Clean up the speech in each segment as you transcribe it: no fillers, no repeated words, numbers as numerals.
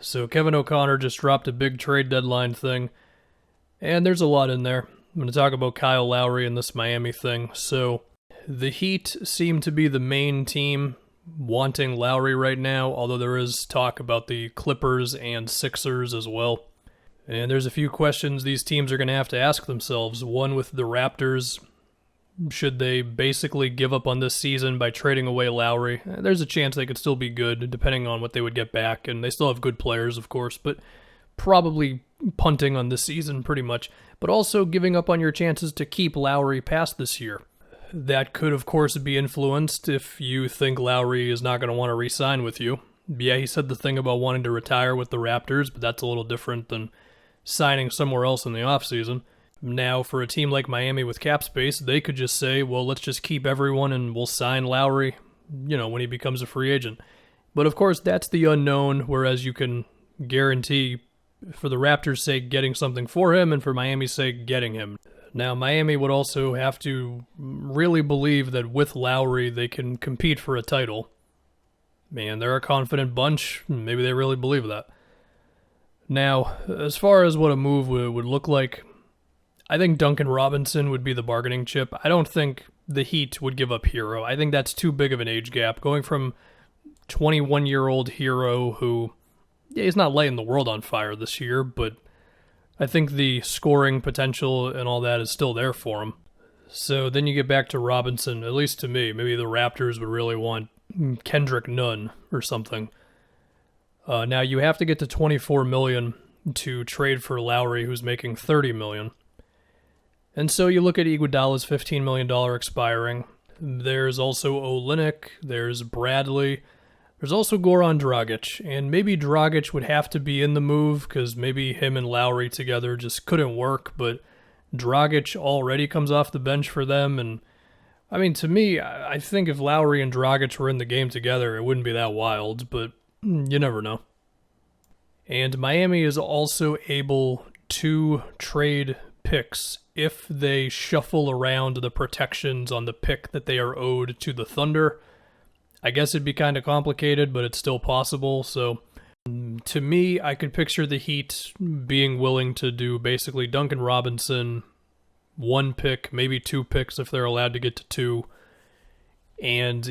So Kevin O'Connor just dropped a big trade deadline thing, and there's a lot in there. I'm going to talk about Kyle Lowry and this Miami thing. So the Heat seem to be the main team wanting Lowry right now, although there is talk about the Clippers and Sixers as well. And there's a few questions these teams are going to have to ask themselves. One with the Raptors, should they basically give up on this season by trading away Lowry? There's a chance they could still be good, depending on what they would get back, and they still have good players, of course, but probably punting on this season pretty much, but also giving up on your chances to keep Lowry past this year. That could, of course, be influenced if you think Lowry is not going to want to re-sign with you. Yeah, he said the thing about wanting to retire with the Raptors, but that's a little different than signing somewhere else in the offseason. Now, for a team like Miami with cap space, they could just say, well, let's just keep everyone and we'll sign Lowry, when he becomes a free agent. But of course, that's the unknown, whereas you can guarantee, for the Raptors' sake, getting something for him, and for Miami's sake, getting him. Now, Miami would also have to really believe that with Lowry, they can compete for a title. Man, they're a confident bunch. Maybe they really believe that. Now, as far as what a move would look like, I think Duncan Robinson would be the bargaining chip. I don't think the Heat would give up Hero. I think that's too big of an age gap. Going from 21-year-old Hero who, yeah, he's not lighting the world on fire this year, but I think the scoring potential and all that is still there for him. So then you get back to Robinson, at least to me. Maybe the Raptors would really want Kendrick Nunn or something. Now you have to get to $24 million to trade for Lowry, who's making $30 million. And so you look at Iguodala's $15 million expiring. There's also Olynyk, there's Bradley, there's also Goran Dragic, and maybe Dragic would have to be in the move because maybe him and Lowry together just couldn't work, but Dragic already comes off the bench for them, and I mean, to me, I think if Lowry and Dragic were in the game together, it wouldn't be that wild, but you never know. And Miami is also able to trade picks if they shuffle around the protections on the pick that they are owed to the Thunder. I guess it'd be kind of complicated, but it's still possible. So to me, I could picture the Heat being willing to do basically Duncan Robinson, one pick, maybe two picks if they're allowed to get to two, and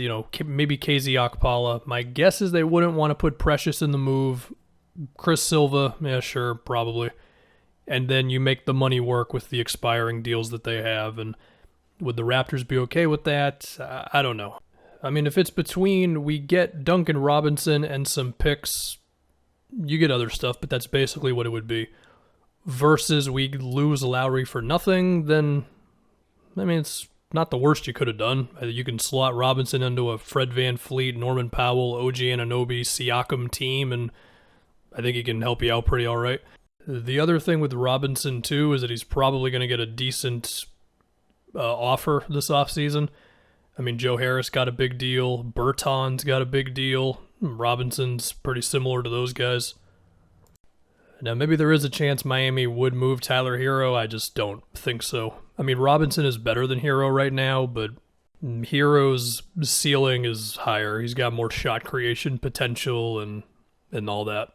maybe KZ Okpala. My guess is they wouldn't want to put Precious in the move. Chris Silva, yeah, sure, probably. And then you make the money work with the expiring deals that they have. And would the Raptors be okay with that? I don't know. I mean, if it's between we get Duncan Robinson and some picks, you get other stuff, but that's basically what it would be. Versus we lose Lowry for nothing, then, I mean, it's not the worst you could have done. You can slot Robinson into a Fred VanVleet, Norman Powell, OG Anunoby, Siakam team, and I think he can help you out pretty all right. The other thing with Robinson, too, is that he's probably going to get a decent offer this offseason. I mean, Joe Harris got a big deal. Bertans got a big deal. Robinson's pretty similar to those guys. Now, maybe there is a chance Miami would move Tyler Hero. I just don't think so. I mean, Robinson is better than Hero right now, but Hero's ceiling is higher. He's got more shot creation potential and all that.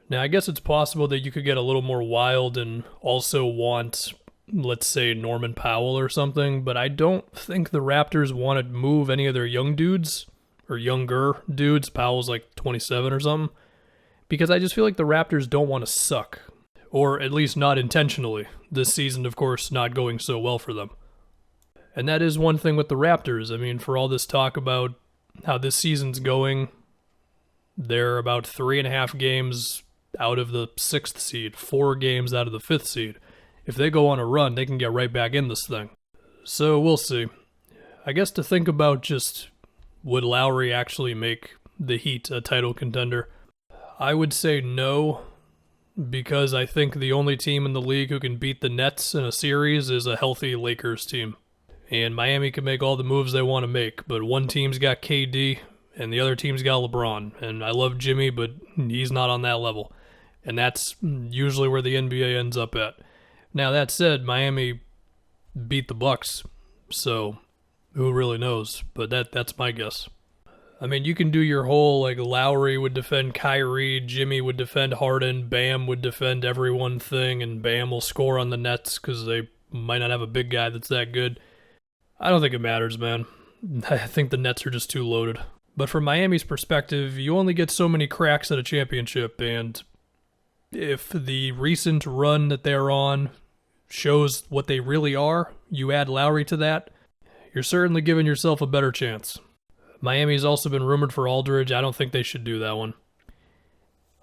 Now, I guess it's possible that you could get a little more wild and also want, let's say, Norman Powell or something, but I don't think the Raptors want to move any of their young dudes, or younger dudes. Powell's like 27 or something, because I just feel like the Raptors don't want to suck, or at least not intentionally. This season, of course, not going so well for them. And that is one thing with the Raptors. I mean, for all this talk about how this season's going, they're about 3.5 games out of the 6th seed, 4 games out of the 5th seed. If they go on a run, they can get right back in this thing. So we'll see. I guess to think about just, would Lowry actually make the Heat a title contender? I would say no, because I think the only team in the league who can beat the Nets in a series is a healthy Lakers team. And Miami can make all the moves they want to make, but one team's got KD and the other team's got LeBron. And I love Jimmy, but he's not on that level. And that's usually where the NBA ends up at. Now, that said, Miami beat the Bucks, so who really knows? But that's my guess. I mean, you can do your whole, like, Lowry would defend Kyrie, Jimmy would defend Harden, Bam would defend everyone thing, and Bam will score on the Nets because they might not have a big guy that's that good. I don't think it matters, man. I think the Nets are just too loaded. But from Miami's perspective, you only get so many cracks at a championship, and if the recent run that they're on shows what they really are, you add Lowry to that, you're certainly giving yourself a better chance. Miami's also been rumored for Aldridge. I don't think they should do that one.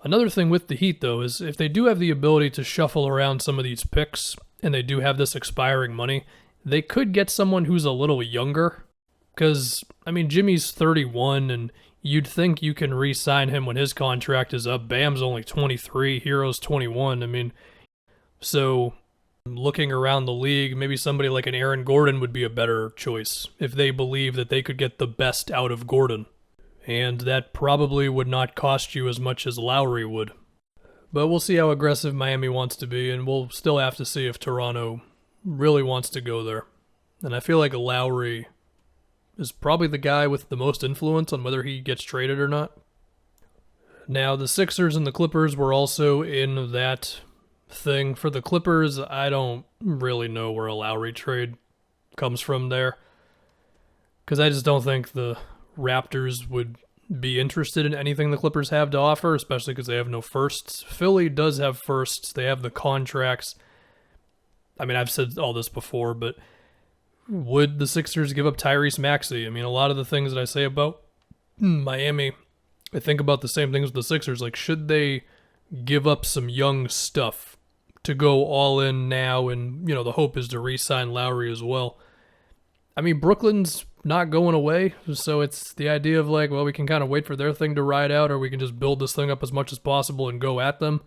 Another thing with the Heat, though, is if they do have the ability to shuffle around some of these picks, and they do have this expiring money, they could get someone who's a little younger. Because, I mean, Jimmy's 31, and you'd think you can re-sign him when his contract is up. Bam's only 23, Hero's 21. I mean, so looking around the league, maybe somebody like an Aaron Gordon would be a better choice if they believe that they could get the best out of Gordon. And that probably would not cost you as much as Lowry would. But we'll see how aggressive Miami wants to be, and we'll still have to see if Toronto really wants to go there. And I feel like Lowry is probably the guy with the most influence on whether he gets traded or not. Now, the Sixers and the Clippers were also in that thing. For the Clippers, I don't really know where a Lowry trade comes from there, because I just don't think the Raptors would be interested in anything the Clippers have to offer, especially because they have no firsts. Philly does have firsts. They have the contracts. I mean, I've said all this before, but would the Sixers give up Tyrese Maxey? I mean, a lot of the things that I say about Miami, I think about the same things with the Sixers. Like, should they give up some young stuff to go all in now? And, you know, the hope is to re-sign Lowry as well. I mean, Brooklyn's not going away, so it's the idea of like, well, we can kind of wait for their thing to ride out, or we can just build this thing up as much as possible and go at them.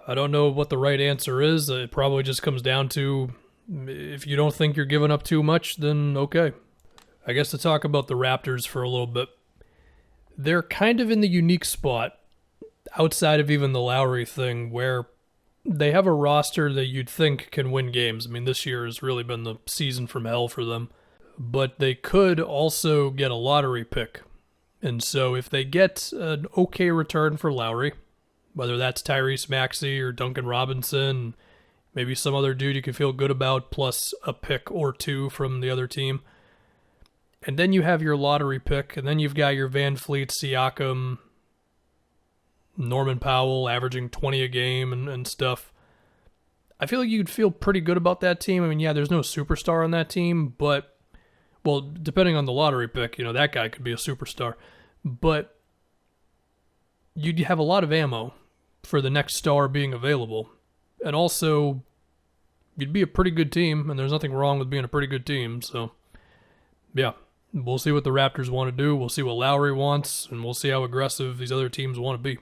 I don't know what the right answer is. It probably just comes down to, if you don't think you're giving up too much, then okay. I guess to talk about the Raptors for a little bit, they're kind of in the unique spot, outside of even the Lowry thing, where they have a roster that you'd think can win games. I mean, this year has really been the season from hell for them. But they could also get a lottery pick. And so if they get an okay return for Lowry, whether that's Tyrese Maxey or Duncan Robinson, maybe some other dude you can feel good about, plus a pick or two from the other team, and then you have your lottery pick, and then you've got your Van Fleet, Siakam, Norman Powell averaging 20 a game and stuff. I feel like you'd feel pretty good about that team. I mean, yeah, there's no superstar on that team, but, well, depending on the lottery pick, you know, that guy could be a superstar. But you'd have a lot of ammo for the next star being available. And also, you'd be a pretty good team, and there's nothing wrong with being a pretty good team. So, yeah, we'll see what the Raptors want to do. We'll see what Lowry wants, and we'll see how aggressive these other teams want to be.